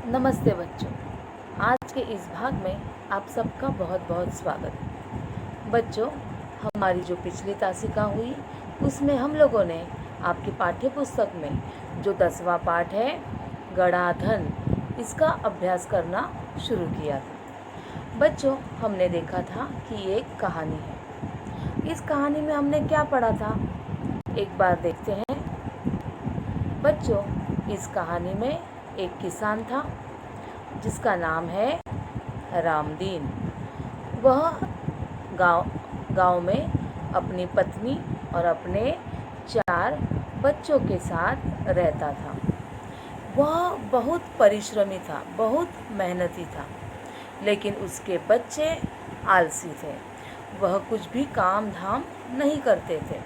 नमस्ते बच्चों। आज के इस भाग में आप सबका बहुत बहुत स्वागत है। बच्चों, हमारी जो पिछली तासिका हुई उसमें हम लोगों ने आपकी पाठ्य पुस्तक में जो 10वां पाठ है गड़ा धन, इसका अभ्यास करना शुरू किया था। बच्चों, हमने देखा था कि ये एक कहानी है। इस कहानी में हमने क्या पढ़ा था, एक बार देखते हैं। बच्चों, इस कहानी में एक किसान था जिसका नाम है रामदीन। वह गांव में अपनी पत्नी और अपने 4 बच्चों के साथ रहता था। वह बहुत परिश्रमी था, बहुत मेहनती था, लेकिन उसके बच्चे आलसी थे। वह कुछ भी काम धाम नहीं करते थे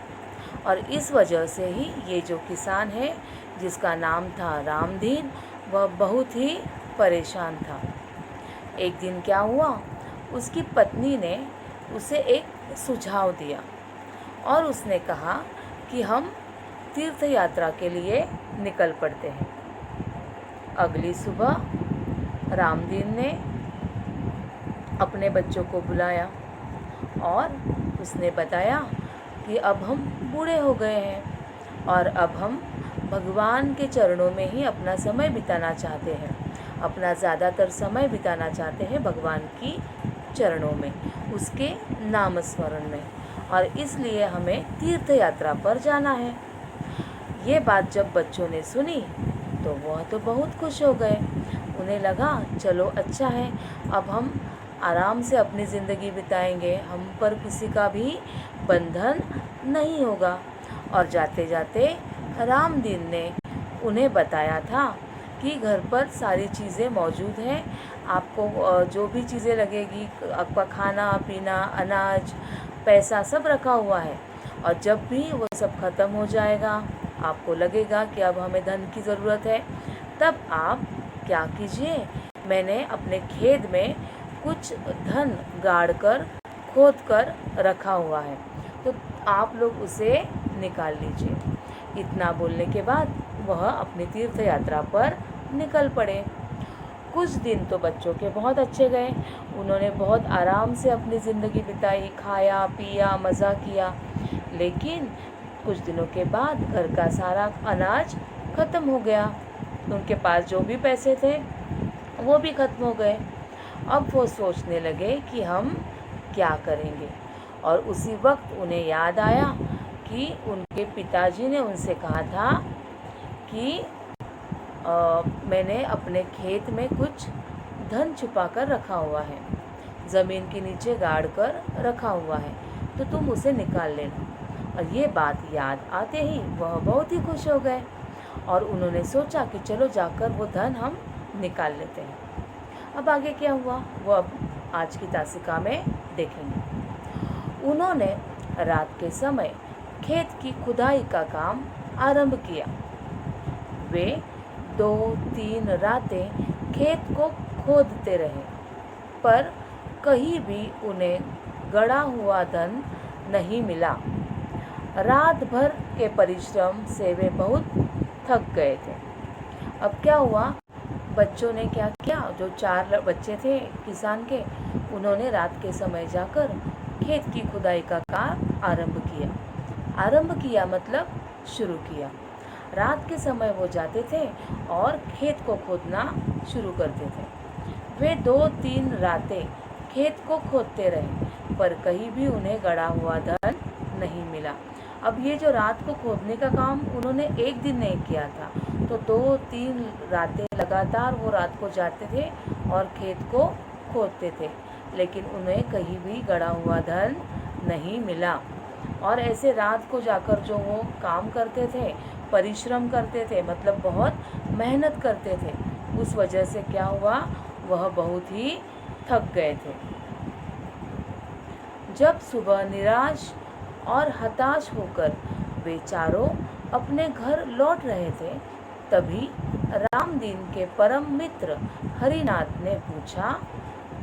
और इस वजह से ही ये जो किसान है जिसका नाम था रामदीन, वह बहुत ही परेशान था। एक दिन क्या हुआ, उसकी पत्नी ने उसे एक सुझाव दिया और उसने कहा कि हम तीर्थ यात्रा के लिए निकल पड़ते हैं। अगली सुबह रामदीन ने अपने बच्चों को बुलाया और उसने बताया कि अब हम बूढ़े हो गए हैं और अब हम भगवान के चरणों में ही अपना समय बिताना चाहते हैं, अपना ज़्यादातर समय बिताना चाहते हैं भगवान की चरणों में, उसके नाम स्मरण में, और इसलिए हमें तीर्थ यात्रा पर जाना है। ये बात जब बच्चों ने सुनी तो वह तो बहुत खुश हो गए। उन्हें लगा चलो अच्छा है, अब हम आराम से अपनी ज़िंदगी बिताएंगे, हम पर किसी का भी बंधन नहीं होगा। और जाते जाते रामदीन ने उन्हें बताया था कि घर पर सारी चीज़ें मौजूद हैं, आपको जो भी चीज़ें लगेगी, आपका खाना पीना, अनाज, पैसा सब रखा हुआ है, और जब भी वो सब ख़त्म हो जाएगा, आपको लगेगा कि अब हमें धन की ज़रूरत है, तब आप क्या कीजिए, मैंने अपने खेत में कुछ धन गाड़ कर खोद कर रखा हुआ है, तो आप लोग उसे निकाल लीजिए। इतना बोलने के बाद वह अपनी तीर्थ यात्रा पर निकल पड़े। कुछ दिन तो बच्चों के बहुत अच्छे गए। उन्होंने बहुत आराम से अपनी ज़िंदगी बिताई, खाया पिया, मज़ा किया। लेकिन कुछ दिनों के बाद घर का सारा अनाज ख़त्म हो गया। उनके पास जो भी पैसे थे वो भी ख़त्म हो गए। अब वो सोचने लगे कि हम क्या करेंगे, और उसी वक्त उन्हें याद आया कि उनके पिताजी ने उनसे कहा था कि मैंने अपने खेत में कुछ धन छुपा कर रखा हुआ है, ज़मीन के नीचे गाड़ कर रखा हुआ है, तो तुम उसे निकाल लेना। और ये बात याद आते ही वह बहुत ही खुश हो गए और उन्होंने सोचा कि चलो जाकर वो धन हम निकाल लेते हैं। अब आगे क्या हुआ वो अब आज की तासिका में देखेंगे। उन्होंने रात के समय खेत की खुदाई का काम आरंभ किया। वे 2-3 रातें खेत को खोदते रहे, पर कहीं भी उन्हें गड़ा हुआ धन नहीं मिला। रात भर के परिश्रम से वे बहुत थक गए थे। अब क्या हुआ, बच्चों ने क्या किया, जो 4 बच्चे थे किसान के, उन्होंने रात के समय जाकर खेत की खुदाई का काम आरंभ किया मतलब शुरू किया। रात के समय वो जाते थे और खेत को खोदना शुरू करते थे। वे 2-3 रातें खेत को खोदते रहे, पर कहीं भी उन्हें गड़ा हुआ धन नहीं मिला। अब ये जो रात को खोदने का काम उन्होंने एक दिन नहीं किया था, तो 2-3 रातें लगातार वो रात को जाते थे और खेत को खोदते थे, लेकिन उन्हें कहीं भी गड़ा हुआ धन नहीं मिला। और ऐसे रात को जाकर जो वो काम करते थे, परिश्रम करते थे, मतलब बहुत मेहनत करते थे, उस वजह से क्या हुआ, वह बहुत ही थक गए थे। जब सुबह निराश और हताश होकर वे चारों अपने घर लौट रहे थे, तभी रामदीन के परम मित्र हरिनाथ ने पूछा,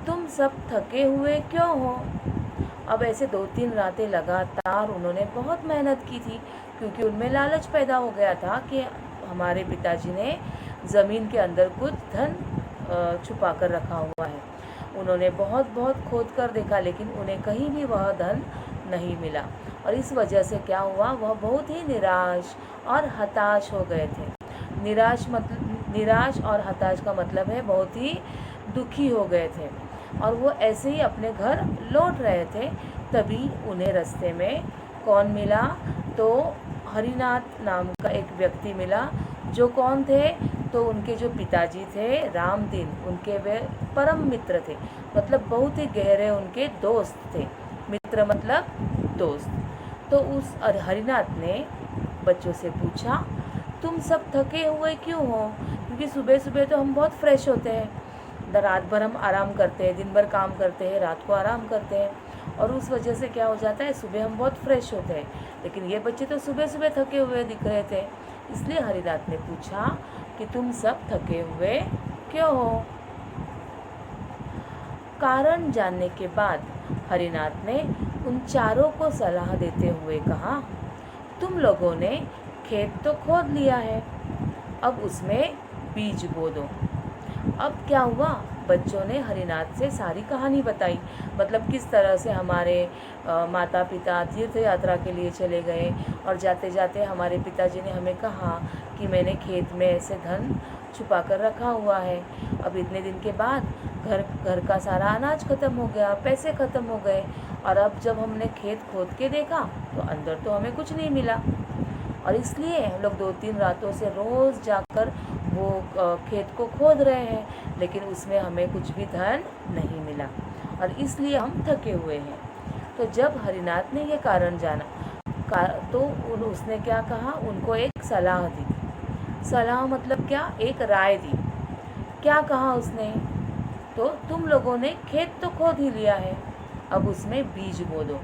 तुम सब थके हुए क्यों हो? अब ऐसे 2-3 रातें लगातार उन्होंने बहुत मेहनत की थी, क्योंकि उनमें लालच पैदा हो गया था कि हमारे पिताजी ने ज़मीन के अंदर कुछ धन छुपा कर रखा हुआ है। उन्होंने बहुत बहुत खोद कर देखा, लेकिन उन्हें कहीं भी वह धन नहीं मिला, और इस वजह से क्या हुआ, वह बहुत ही निराश और हताश हो गए थे। निराश और हताश का मतलब है बहुत ही दुखी हो गए थे, और वो ऐसे ही अपने घर लौट रहे थे। तभी उन्हें रास्ते में कौन मिला, तो हरिनाथ नाम का एक व्यक्ति मिला। जो कौन थे, तो उनके जो पिताजी थे रामदीन, उनके वे परम मित्र थे, मतलब बहुत ही गहरे उनके दोस्त थे। मित्र मतलब दोस्त। तो उस हरिनाथ ने बच्चों से पूछा, तुम सब थके हुए क्यों हो? क्योंकि सुबह सुबह तो हम बहुत फ्रेश होते हैं, रात भर हम आराम करते हैं, दिन भर काम करते हैं, रात को आराम करते हैं, और उस वजह से क्या हो जाता है, सुबह हम बहुत फ्रेश होते हैं। लेकिन ये बच्चे तो सुबह सुबह थके हुए दिख रहे थे। इसलिए हरिनाथ ने पूछा कि तुम सब थके हुए क्यों हो? कारण जानने के बाद हरिनाथ ने उन चारों को सलाह देते हुए कहा, तुम लोगों ने खेत तो खोद लिया है, अब उसमें बीज बो दो। अब क्या हुआ, बच्चों ने हरिनाथ से सारी कहानी बताई, मतलब किस तरह से हमारे माता पिता तीर्थ यात्रा के लिए चले गए, और जाते जाते हमारे पिताजी ने हमें कहा कि मैंने खेत में ऐसे धन छुपा कर रखा हुआ है। अब इतने दिन के बाद घर का सारा अनाज ख़त्म हो गया, पैसे ख़त्म हो गए, और अब जब हमने खेत खोद के देखा तो अंदर तो हमें कुछ नहीं मिला, और इसलिए हम लोग 2-3 रातों से रोज़ जाकर वो खेत को खोद रहे हैं, लेकिन उसमें हमें कुछ भी धन नहीं मिला, और इसलिए हम थके हुए हैं। तो जब हरिनाथ ने ये कारण जाना तो उसने क्या कहा, उनको एक सलाह दी। सलाह मतलब क्या, एक राय दी। क्या कहा उसने, तो तुम लोगों ने खेत तो खोद ही लिया है, अब उसमें बीज बो दो।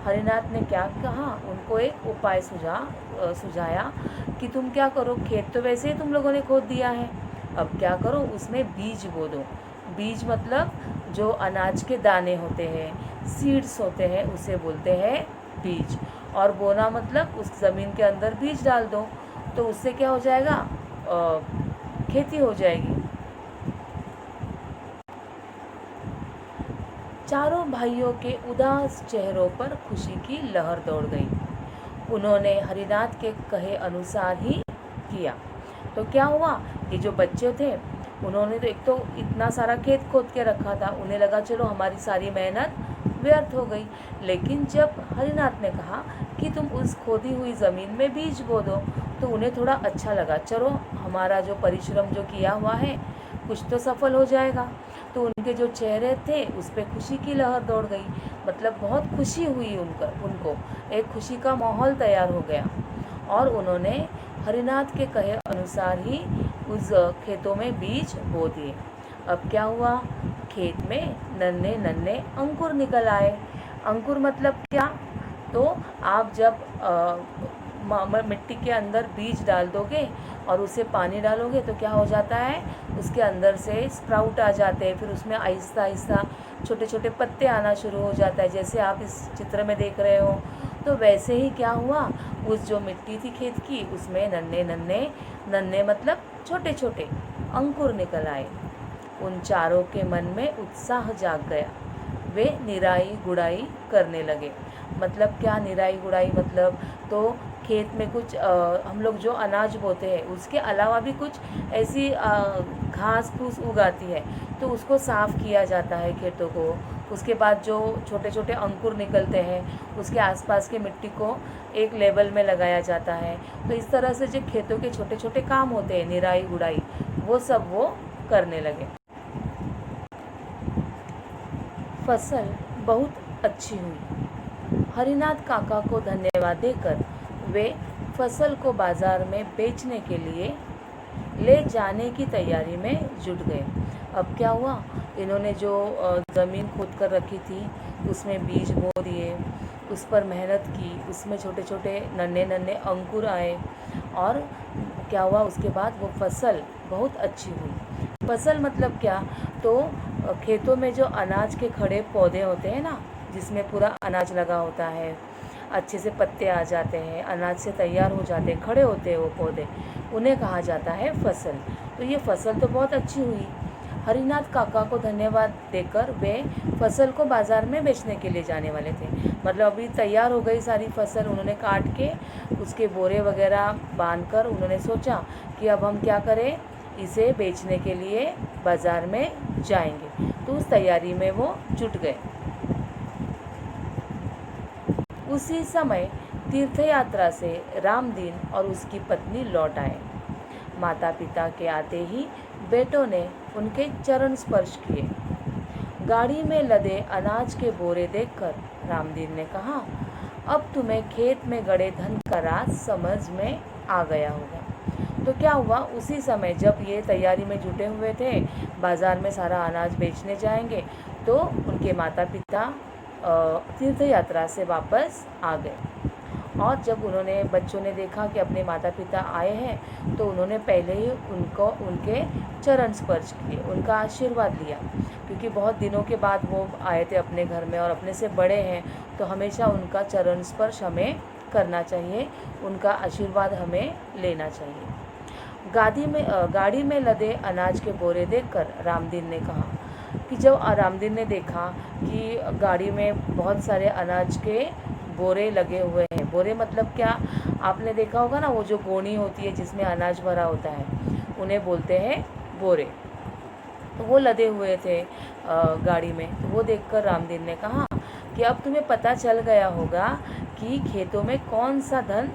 हरिनाथ ने क्या कहा, उनको एक उपाय सुझाया कि तुम क्या करो, खेत तो वैसे ही तुम लोगों ने खोद दिया है, अब क्या करो, उसमें बीज बो दो। बीज मतलब जो अनाज के दाने होते हैं, सीड्स होते हैं, उसे बोलते हैं बीज। और बोना मतलब उस ज़मीन के अंदर बीज डाल दो, तो उससे क्या हो जाएगा, खेती हो जाएगी। चारों भाइयों के उदास चेहरों पर खुशी की लहर दौड़ गई। उन्होंने हरिनाथ के कहे अनुसार ही किया। तो क्या हुआ, ये जो बच्चे थे उन्होंने तो एक तो इतना सारा खेत खोद के रखा था, उन्हें लगा चलो हमारी सारी मेहनत व्यर्थ हो गई। लेकिन जब हरिनाथ ने कहा कि तुम उस खोदी हुई ज़मीन में बीज बो दो, तो उन्हें थोड़ा अच्छा लगा, चलो हमारा जो परिश्रम जो किया हुआ है कुछ तो सफल हो जाएगा। तो उनके जो चेहरे थे उस पर खुशी की लहर दौड़ गई, मतलब बहुत खुशी हुई उनको एक खुशी का माहौल तैयार हो गया, और उन्होंने हरिनाथ के कहे अनुसार ही उस खेतों में बीज बो दिए। अब क्या हुआ, खेत में नन्हे नन्हे अंकुर निकल आए। अंकुर मतलब क्या, तो आप जब मिट्टी के अंदर बीज डाल दोगे और उसे पानी डालोगे तो क्या हो जाता है, उसके अंदर से स्प्राउट आ जाते हैं, फिर उसमें आहिस्ता आहिस्ता छोटे छोटे पत्ते आना शुरू हो जाता है, जैसे आप इस चित्र में देख रहे हो। तो वैसे ही क्या हुआ, उस जो मिट्टी थी खेत की, उसमें नन्हे नन्हे नन्हे मतलब छोटे छोटे अंकुर निकल आए। उन चारों के मन में उत्साह जाग गया। वे निराई गुड़ाई करने लगे। मतलब क्या निराई गुड़ाई मतलब, तो खेत में कुछ हम लोग जो अनाज बोते हैं उसके अलावा भी कुछ ऐसी घास फूस उगाती है, तो उसको साफ़ किया जाता है खेतों को। उसके बाद जो छोटे छोटे अंकुर निकलते हैं उसके आसपास की मिट्टी को एक लेवल में लगाया जाता है। तो इस तरह से जो खेतों के छोटे छोटे काम होते हैं, निराई गुड़ाई, वो सब वो करने लगे। फसल बहुत अच्छी हुई। हरिनाथ काका को धन्यवाद देकर वे फसल को बाज़ार में बेचने के लिए ले जाने की तैयारी में जुट गए। अब क्या हुआ, इन्होंने जो ज़मीन खोद कर रखी थी उसमें बीज बो दिए, उस पर मेहनत की, उसमें छोटे छोटे नन्हे नन्हे अंकुर आए, और क्या हुआ, उसके बाद वो फसल बहुत अच्छी हुई। फसल मतलब क्या, तो खेतों में जो अनाज के खड़े पौधे होते हैं ना, जिसमें पूरा अनाज लगा होता है, अच्छे से पत्ते आ जाते हैं, अनाज से तैयार हो जाते हैं, खड़े होते हैं वो पौधे, उन्हें कहा जाता है फसल। तो ये फसल तो बहुत अच्छी हुई। हरिनाथ काका को धन्यवाद देकर वे फसल को बाज़ार में बेचने के लिए जाने वाले थे। मतलब अभी तैयार हो गई सारी फसल, उन्होंने काट के उसके बोरे वगैरह बांधकर उन्होंने सोचा कि अब हम क्या करें, इसे बेचने के लिए बाज़ार में जाएंगे। तो उस तैयारी में वो जुट गए। उसी समय तीर्थ यात्रा से रामदीन और उसकी पत्नी लौट आए। माता पिता के आते ही बेटों ने उनके चरण स्पर्श किए। गाड़ी में लदे अनाज के बोरे देखकर रामदीन ने कहा, अब तुम्हें खेत में गड़े धन का राज समझ में आ गया होगा। तो क्या हुआ, उसी समय जब ये तैयारी में जुटे हुए थे, बाज़ार में सारा अनाज बेचने जाएंगे, तो उनके माता पिता तीर्थ यात्रा से वापस आ गए। और जब बच्चों ने देखा कि अपने माता पिता आए हैं, तो उन्होंने पहले ही उनके चरण स्पर्श किए, उनका आशीर्वाद लिया, क्योंकि बहुत दिनों के बाद वो आए थे अपने घर में और अपने से बड़े हैं, तो हमेशा उनका चरण स्पर्श हमें करना चाहिए, उनका आशीर्वाद हमें लेना चाहिए। गाड़ी में लदे अनाज के बोरे देखकर रामदीन ने कहा कि जब रामदीन ने देखा कि गाड़ी में बहुत सारे अनाज के बोरे लगे हुए हैं। बोरे मतलब क्या, आपने देखा होगा ना, वो जो गोनी होती है जिसमें अनाज भरा होता है, उन्हें बोलते हैं बोरे। तो वो लदे हुए थे गाड़ी में। तो वो देखकर रामदीन ने कहा कि अब तुम्हें पता चल गया होगा कि खेतों में कौन सा धन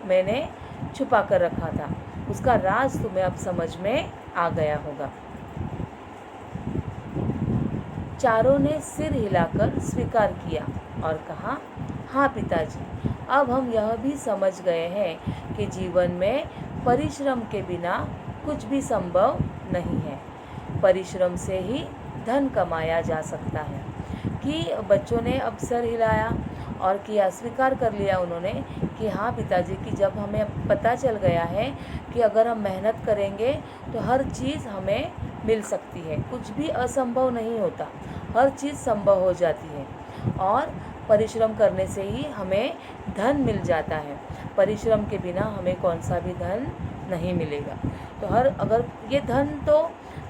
मैंने छुपा कर रखा था, उसका राज तुम्हें अब समझ में आ गया होगा। चारों ने सिर हिलाकर स्वीकार किया और कहा, हाँ पिताजी, अब हम यह भी समझ गए हैं कि जीवन में परिश्रम के बिना कुछ भी संभव नहीं है। परिश्रम से ही धन कमाया जा सकता है। कि बच्चों ने अब सर हिलाया और किया, स्वीकार कर लिया उन्होंने कि हाँ पिताजी, कि जब हमें पता चल गया है कि अगर हम मेहनत करेंगे तो हर चीज़ हमें मिल सकती है, कुछ भी असंभव नहीं होता, हर चीज़ संभव हो जाती है। और परिश्रम करने से ही हमें धन मिल जाता है, परिश्रम के बिना हमें कौन सा भी धन नहीं मिलेगा। तो अगर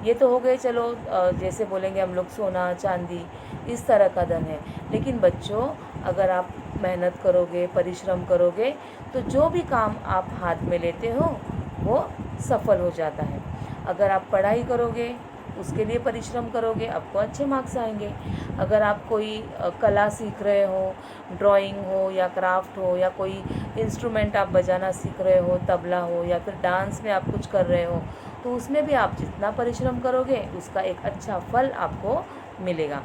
ये तो हो गए, चलो जैसे बोलेंगे हम लोग सोना चांदी, इस तरह का धन है। लेकिन बच्चों, अगर आप मेहनत करोगे, परिश्रम करोगे, तो जो भी काम आप हाथ में लेते हो वो सफल हो जाता है। अगर आप पढ़ाई करोगे, उसके लिए परिश्रम करोगे, आपको अच्छे मार्क्स आएंगे। अगर आप कोई कला सीख रहे हो, ड्राइंग हो या क्राफ्ट हो, या कोई इंस्ट्रूमेंट आप बजाना सीख रहे हो, तबला हो, या फिर डांस में आप कुछ कर रहे हो, तो उसमें भी आप जितना परिश्रम करोगे उसका एक अच्छा फल आपको मिलेगा।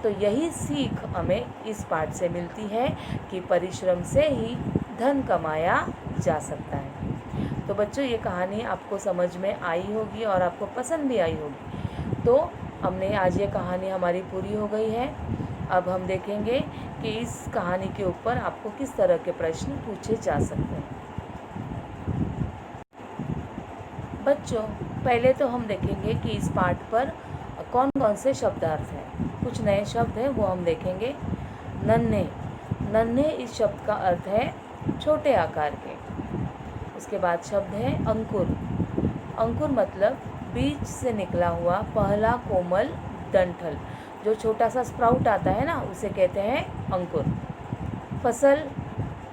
तो यही सीख हमें इस पाठ से मिलती है कि परिश्रम से ही धन कमाया जा सकता है। तो बच्चों, ये कहानी आपको समझ में आई होगी और आपको पसंद भी आई होगी। तो हमने आज ये कहानी हमारी पूरी हो गई है। अब हम देखेंगे कि इस कहानी के ऊपर आपको किस तरह के प्रश्न पूछे जा सकते हैं। बच्चों, पहले तो हम देखेंगे कि इस पाठ पर कौन कौन से शब्दार्थ हैं। कुछ नए शब्द हैं वो हम देखेंगे। नन्हे, नन्हे इस शब्द का अर्थ है छोटे आकार के। उसके बाद शब्द है अंकुर। अंकुर मतलब बीज से निकला हुआ पहला कोमल डंठल, जो छोटा सा स्प्राउट आता है ना, उसे कहते हैं अंकुर। फसल,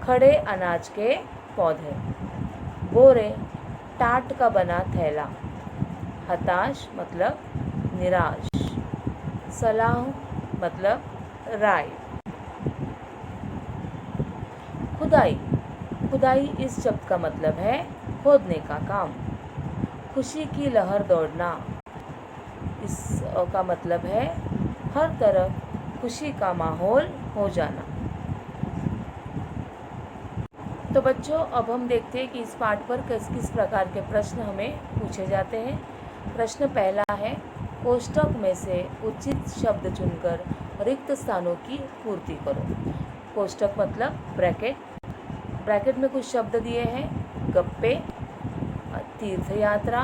खड़े अनाज के पौधे। बोरे, टाट का बना थैला। हताश मतलब निराश। सलाह मतलब राय। खुदाई, खुदाई इस शब्द का मतलब है खोदने का काम। खुशी की लहर दौड़ना, इस का मतलब है हर तरफ खुशी का माहौल हो जाना। तो बच्चों, अब हम देखते हैं कि इस पाठ पर किस किस प्रकार के प्रश्न हमें पूछे जाते हैं। प्रश्न पहला है, कोष्ठक में से उचित शब्द चुनकर रिक्त स्थानों की पूर्ति करो। कोष्ठक मतलब ब्रैकेट। ब्रैकेट में कुछ शब्द दिए हैं, गप्पे, तीर्थ यात्रा,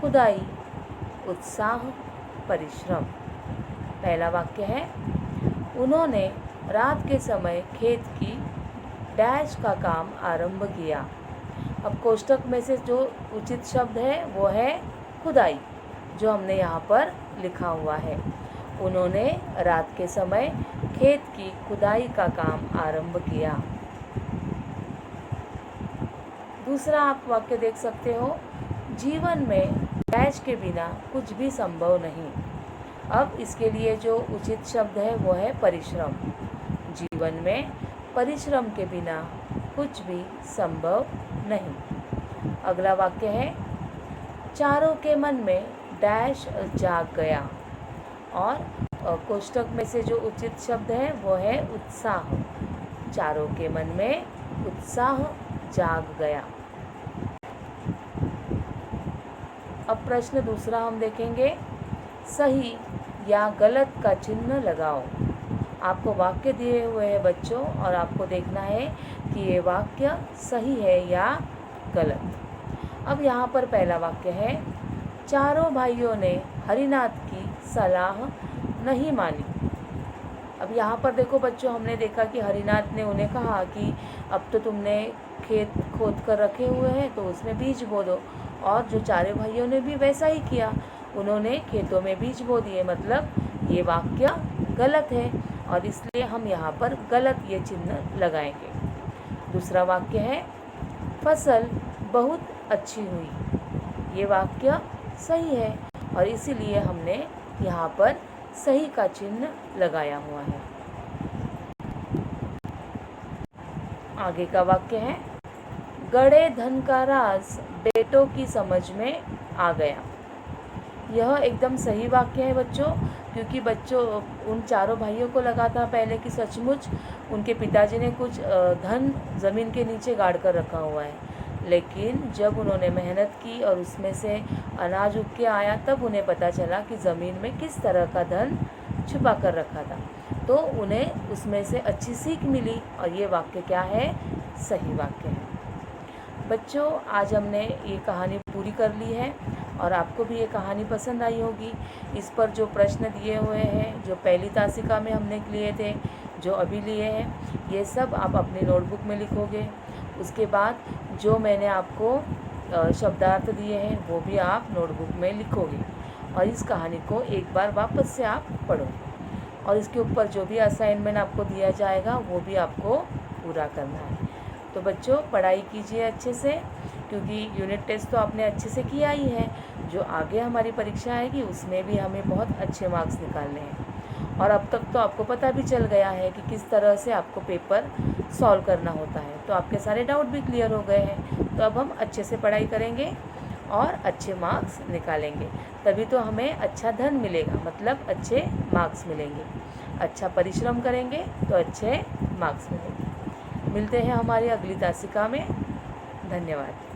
खुदाई, उत्साह, परिश्रम। पहला वाक्य है, उन्होंने रात के समय खेत की डैश का काम आरंभ किया। अब कोष्ठक में से जो उचित शब्द है वो है खुदाई। जो हमने यहाँ पर लिखा हुआ है। उन्होंने रात के समय खेत की खुदाई का काम आरंभ किया। दूसरा आप वाक्य देख सकते हो, जीवन में डैश के बिना कुछ भी संभव नहीं। अब इसके लिए जो उचित शब्द है वो है परिश्रम। जीवन में परिश्रम के बिना कुछ भी संभव नहीं। अगला वाक्य है, चारों के मन में डैश जाग गया। और कोष्टक में से जो उचित शब्द है वो है उत्साह। चारों के मन में उत्साह जाग गया। अब प्रश्न दूसरा हम देखेंगे, सही या गलत का चिन्ह लगाओ। आपको वाक्य दिए हुए हैं बच्चों और आपको देखना है कि ये वाक्य सही है या गलत। अब यहाँ पर पहला वाक्य है, चारों भाइयों ने हरिनाथ की सलाह नहीं मानी। अब यहाँ पर देखो बच्चों, हमने देखा कि हरिनाथ ने उन्हें कहा कि अब तो तुमने खेत खोद कर रखे हुए हैं तो उसमें बीज बो दो, और जो चारों भाइयों ने भी वैसा ही किया, उन्होंने खेतों में बीज बो दिए। मतलब ये वाक्य गलत है और इसलिए हम यहाँ पर गलत ये चिन्ह लगाएंगे। दूसरा वाक्य है, फसल बहुत अच्छी हुई। ये वाक्य सही है और इसीलिए हमने यहाँ पर सही का चिन्ह लगाया हुआ है। आगे का वाक्य है, गड़े धन का राज बेटों की समझ में आ गया। यह एकदम सही वाक्य है बच्चों, क्योंकि बच्चों उन चारों भाइयों को लगा था पहले कि सचमुच उनके पिताजी ने कुछ धन ज़मीन के नीचे गाड़ कर रखा हुआ है, लेकिन जब उन्होंने मेहनत की और उसमें से अनाज उग के आया तब उन्हें पता चला कि ज़मीन में किस तरह का धन छुपा कर रखा था। तो उन्हें उसमें से अच्छी सीख मिली और ये वाक्य क्या है, सही वाक्य है। बच्चों आज हमने ये कहानी पूरी कर ली है और आपको भी ये कहानी पसंद आई होगी। इस पर जो प्रश्न दिए हुए हैं, जो पहली तासिका में हमने लिए थे, जो अभी लिए हैं, ये सब आप अपनी नोटबुक में लिखोगे। उसके बाद जो मैंने आपको शब्दार्थ दिए हैं वो भी आप नोटबुक में लिखोगे और इस कहानी को एक बार वापस से आप पढ़ो और इसके ऊपर जो भी असाइनमेंट आपको दिया जाएगा वो भी आपको पूरा करना है। तो बच्चों पढ़ाई कीजिए अच्छे से, क्योंकि यूनिट टेस्ट तो आपने अच्छे से किया ही है। जो आगे हमारी परीक्षा आएगी उसमें भी हमें बहुत अच्छे मार्क्स निकालने हैं और अब तक तो आपको पता भी चल गया है कि किस तरह से आपको पेपर सॉल्व करना होता है। तो आपके सारे डाउट भी क्लियर हो गए हैं। तो अब हम अच्छे से पढ़ाई करेंगे और अच्छे मार्क्स निकालेंगे, तभी तो हमें अच्छा धन मिलेगा, मतलब अच्छे मार्क्स मिलेंगे। अच्छा परिश्रम करेंगे तो अच्छे मार्क्स मिलेंगे। मिलते हैं हमारी अगली तासिका में। धन्यवाद।